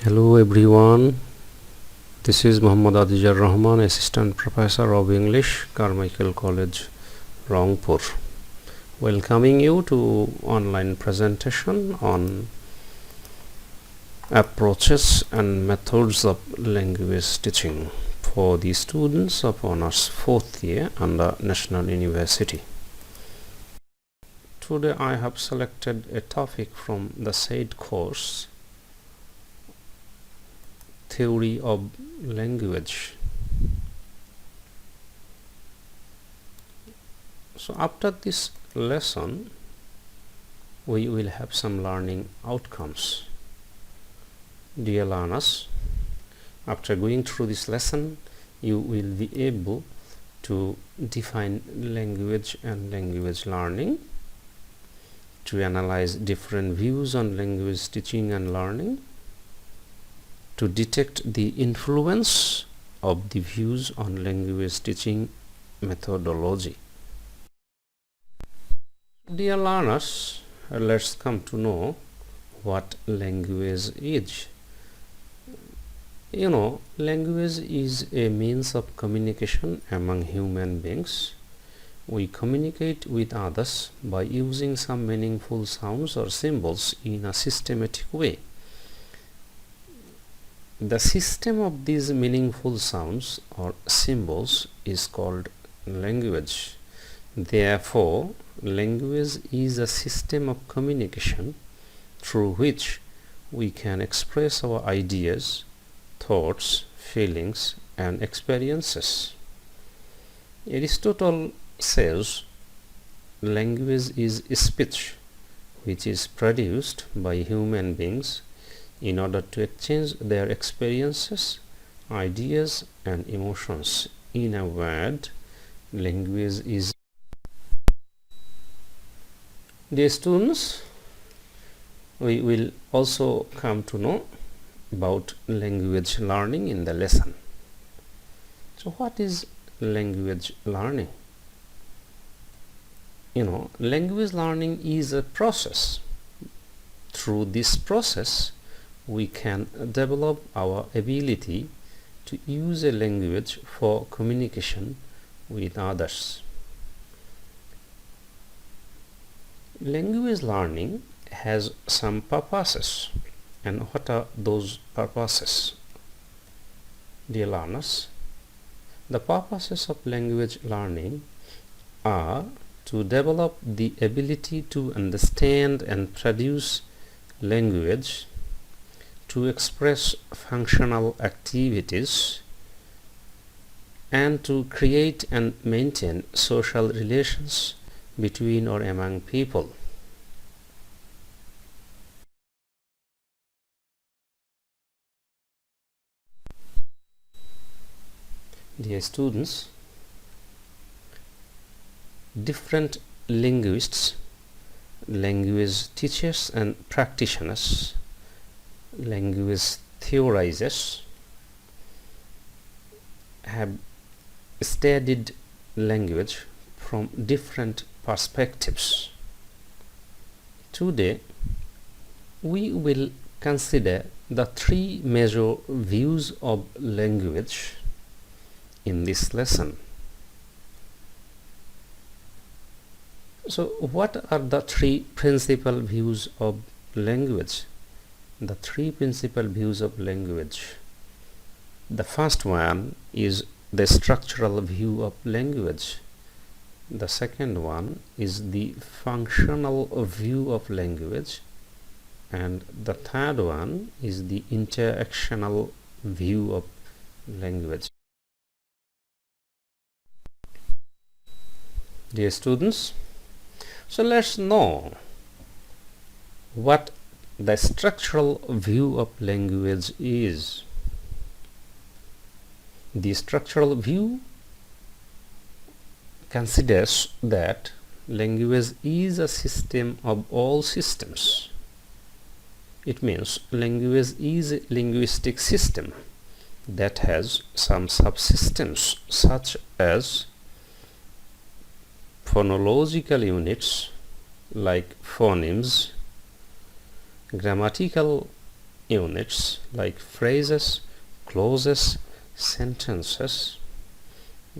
Hello everyone, this is Azizar Rahman, Assistant Professor of English, Carmichael College, Rangpur. Welcoming you to online presentation on approaches and methods of language teaching for the students of honors 4th year under National University. Today I have selected a topic from the said course, Theory of Language. So after this lesson we will have some learning outcomes. Dear learners, after going through this lesson you will be able to define language and language learning, to analyze different views on language teaching and learning, to detect the influence of the views on language teaching methodology. Dear learners, let's come to know what language is. Language is a means of communication among human beings. We communicate with others by using some meaningful sounds or symbols in a systematic way. The system of these meaningful sounds or symbols is called language. Therefore, language is a system of communication through which we can express our ideas, thoughts, feelings, and experiences. Aristotle says language is speech which is produced by human beings in order to exchange their experiences, ideas, and emotions. In a word, language is. Dear students, we will also come to know about language learning in the lesson. So what is language learning? Language learning is a process. Through this process we can develop our ability to use a language for communication with others. Language learning has some purposes. And what are those purposes? Dear learners, the purposes of language learning are to develop the ability to understand and produce language, to express functional activities, and to create and maintain social relations between or among people. Dear students, different linguists, language teachers and practitioners, language theorizers have studied language from different perspectives. Today we will consider the three major views of language in this lesson. So what are the three principal views of language? The three principal views of language. The first one is the structural view of language. The second one is the functional view of language, and the third one is the interactional view of language. Dear students, so let's know what the structural view of language is. The structural view considers that language is a system of all systems. It means language is a linguistic system that has some subsystems such as phonological units like phonemes, grammatical units like phrases, clauses, sentences,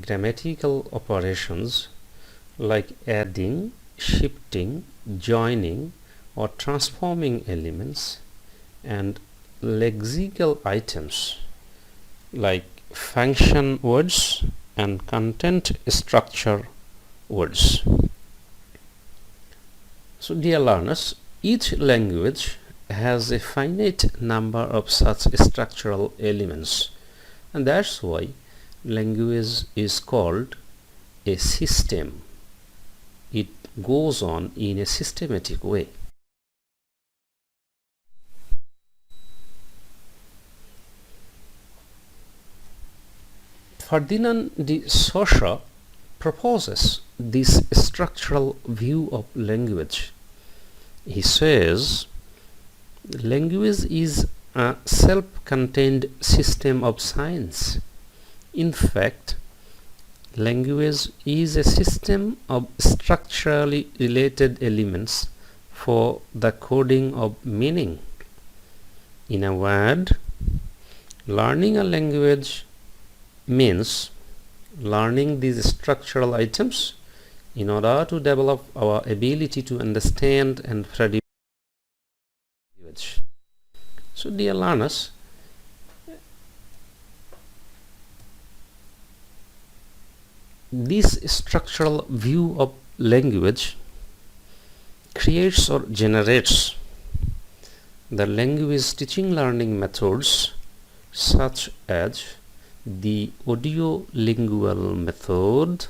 grammatical operations like adding, shifting, joining or transforming elements, and lexical items like function words and content structure words. So dear learners, each language has a finite number of such structural elements, and that's why language is called a system. It goes on in a systematic way. Ferdinand de Saussure proposes this structural view of language. He says, language is a self-contained system of science. In fact, language is a system of structurally related elements for the coding of meaning. In a word, learning a language means learning these structural items in order to develop our ability to understand and predict language. So dear learners, this structural view of language creates or generates the language teaching learning methods such as the audio-lingual method,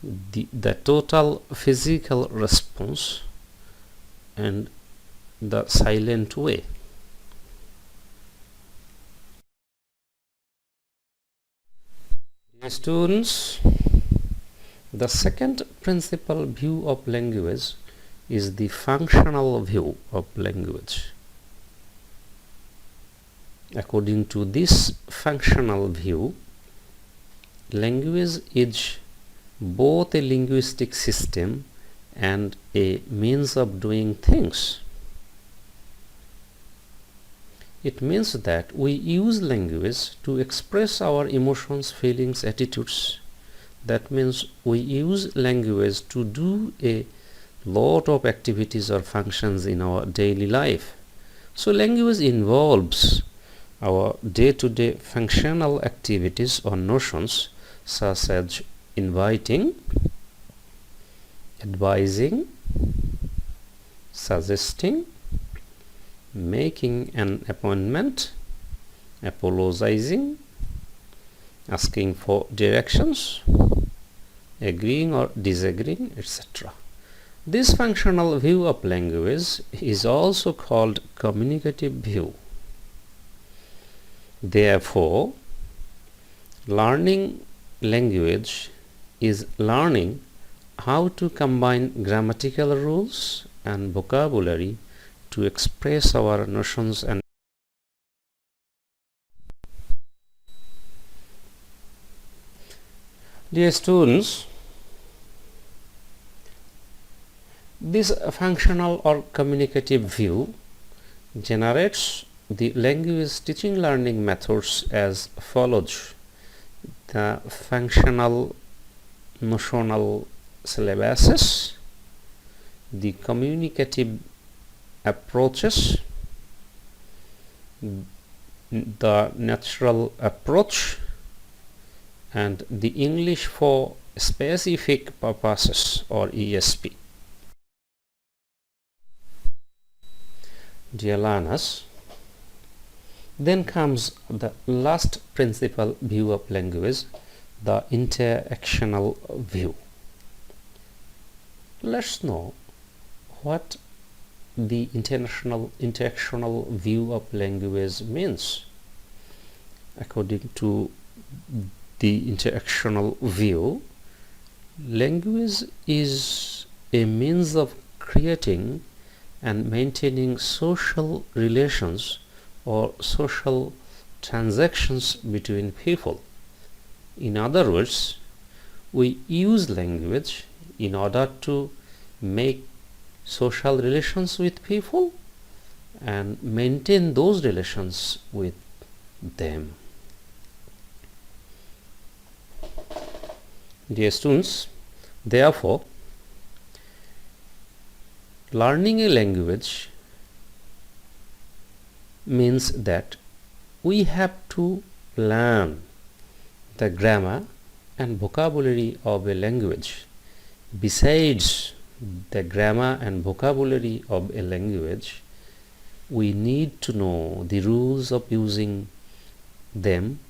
the total physical response, and the silent way. Dear students, the second principal view of language is the functional view of language. According to this functional view, language is both a linguistic system and a means of doing things. It means that we use language to express our emotions, feelings, attitudes. That means we use language to do a lot of activities or functions in our daily life. So language involves our day-to-day functional activities or notions such as inviting, advising, suggesting, making an appointment, apologizing, asking for directions, agreeing or disagreeing, etc. This functional view of language is also called communicative view. Therefore, learning language is learning how to combine grammatical rules and vocabulary to express our notions and dear students, this functional or communicative view generates the language teaching learning methods as follows: the functional notional syllabuses, the communicative approaches, the natural approach, and the English for specific purposes or ESP. Dear learners, then comes the last principal view of language, the interactional view. Let's know what the interactional view of language means. According to the interactional view, language is a means of creating and maintaining social relations or social transactions between people. In other words, we use language in order to make social relations with people and maintain those relations with them. Dear students, therefore, learning a language means that we have to learn the grammar and vocabulary of a language. Besides the grammar and vocabulary of a language, we need to know the rules of using them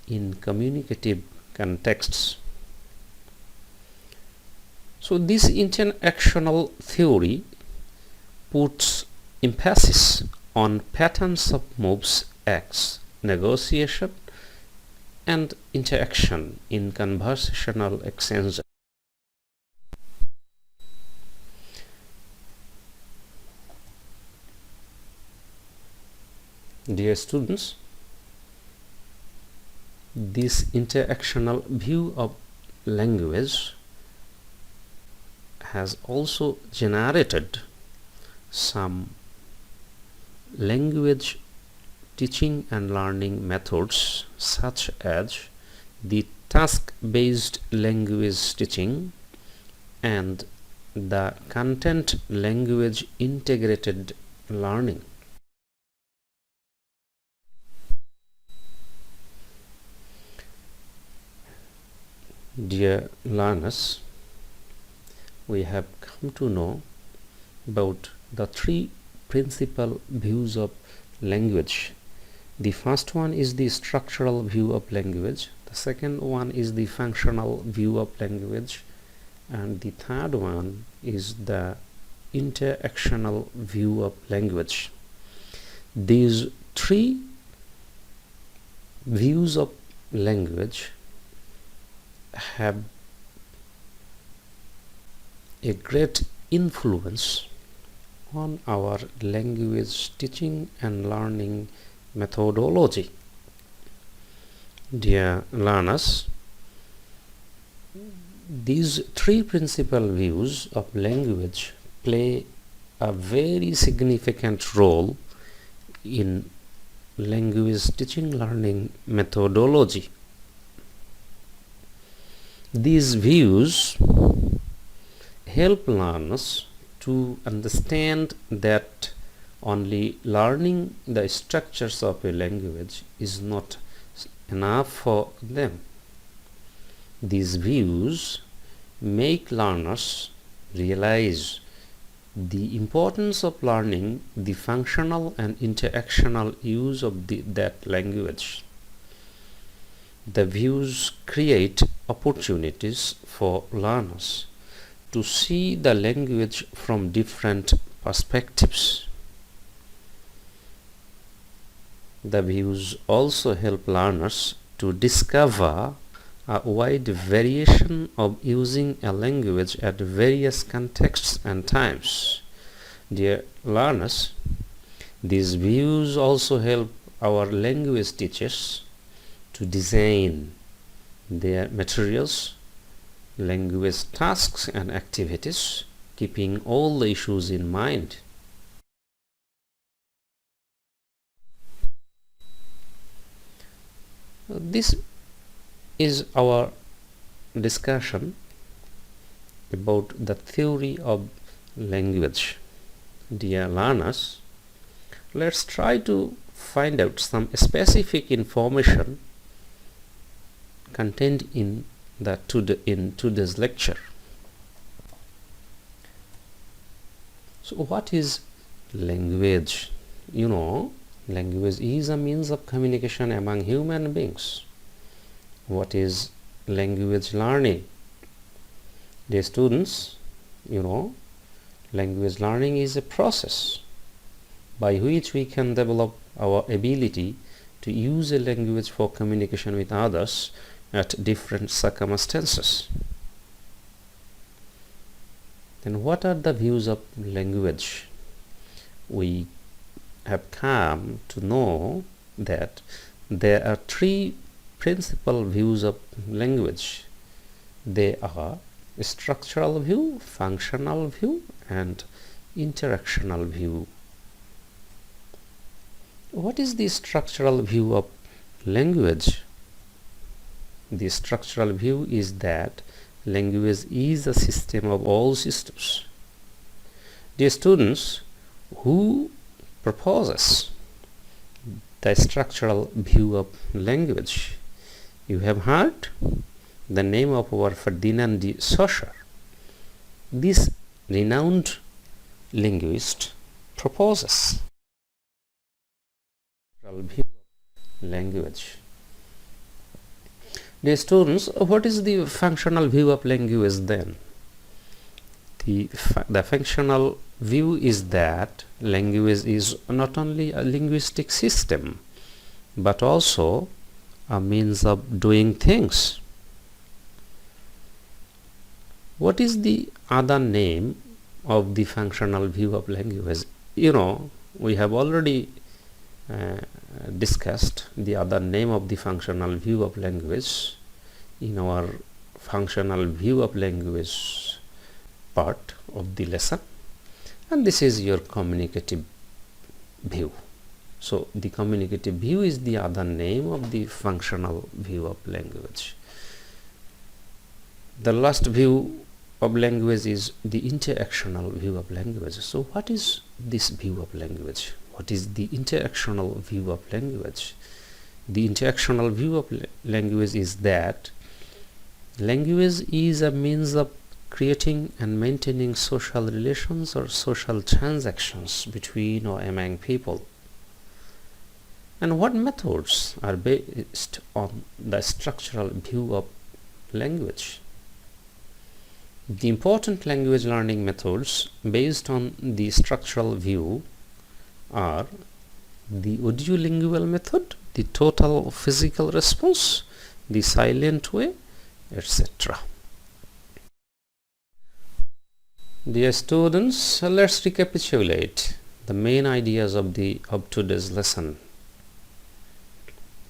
in communicative contexts. So this interactional theory puts emphasis on patterns of moves, acts, negotiation, and interaction in conversational exchange. Dear students, this interactional view of language has also generated some language teaching and learning methods, such as the task-based language teaching and the content language integrated learning. Dear learners, we have come to know about the three principal views of language. The first one is the structural view of language, the second one is the functional view of language, and the third one is the interactional view of language. These three views of language have a great influence on our language teaching and learning methodology. Dear learners, these three principal views of language play a very significant role in language teaching learning methodology. These views help learners to understand that only learning the structures of a language is not enough for them. These views make learners realize the importance of learning the functional and interactional use of that language. The views create opportunities for learners to see the language from different perspectives. The views also help learners to discover a wide variation of using a language at various contexts and times. Dear learners, these views also help our language teachers to design their materials, language tasks and activities, keeping all the issues in mind. This is our discussion about the theory of language. Dear learners, let's try to find out some specific information contained in today's lecture. So what is language? You know, language is a means of communication among human beings. What is language learning? Dear students, you know, language learning is a process by which we can develop our ability to use a language for communication with others at different circumstances. Then what are the views of language? We have come to know that there are three principal views of language. They are structural view, functional view, and interactional view. What is the structural view of language? The structural view is that language is a system of all systems. Dear students, who proposes the structural view of language? You have heard the name of our Ferdinand de Saussure. This renowned linguist proposes structural view of language. Dear students, what is the functional view of language then? The functional view is that language is not only a linguistic system but also a means of doing things. What is the other name of the functional view of language? We have already discussed the other name of the functional view of language in our functional view of language part of the lesson, and this is your communicative view. So the communicative view is the other name of the functional view of language. The last view of language is the interactional view of language. So what is this view of language? What is the interactional view of language? The interactional view of language is that language is a means of creating and maintaining social relations or social transactions between or among people. And what methods are based on the structural view of language? The important language learning methods based on the structural view are the audiolingual method, the total physical response, the silent way, etc. Dear students, let's recapitulate the main ideas of today's lesson.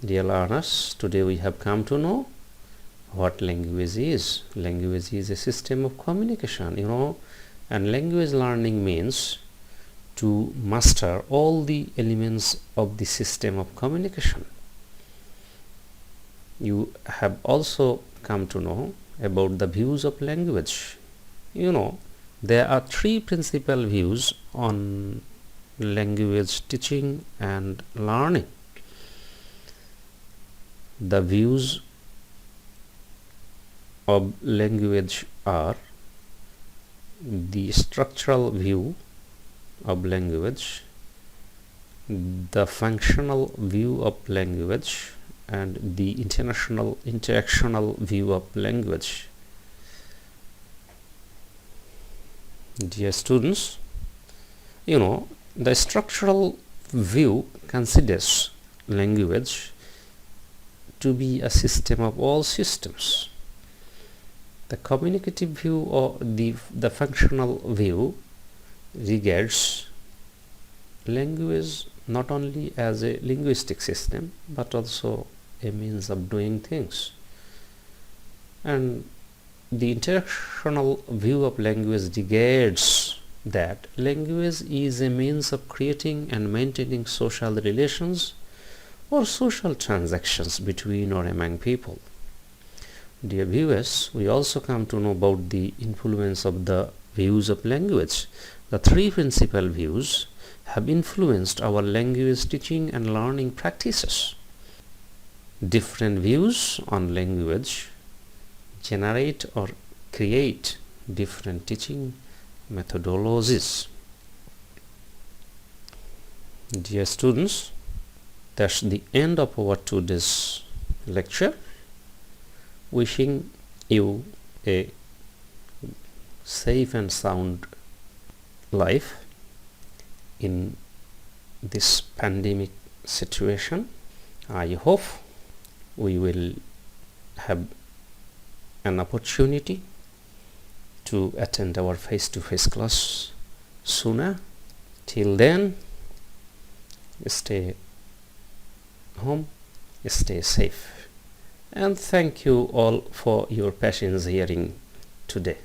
Dear learners, today we have come to know what language is. Language is a system of communication, and language learning means to master all the elements of the system of communication. You have also come to know about the views of language. There are three principal views on language teaching and learning. The views of language are the structural view of language, the functional view of language, and the interactional view of language. Dear students, the structural view considers language to be a system of all systems. The communicative view or the functional view regards language not only as a linguistic system but also a means of doing things. And the interactional view of language regards that language is a means of creating and maintaining social relations or social transactions between or among people. Dear viewers, we also come to know about the influence of the views of language. The three principal views have influenced our language teaching and learning practices. Different views on language generate or create different teaching methodologies. Dear students, that's the end of our today's lecture. Wishing you a safe and sound life in this pandemic situation. I hope we will have an opportunity to attend our face-to-face class sooner. Till then, stay home, stay safe, and thank you all for your patience hearing today.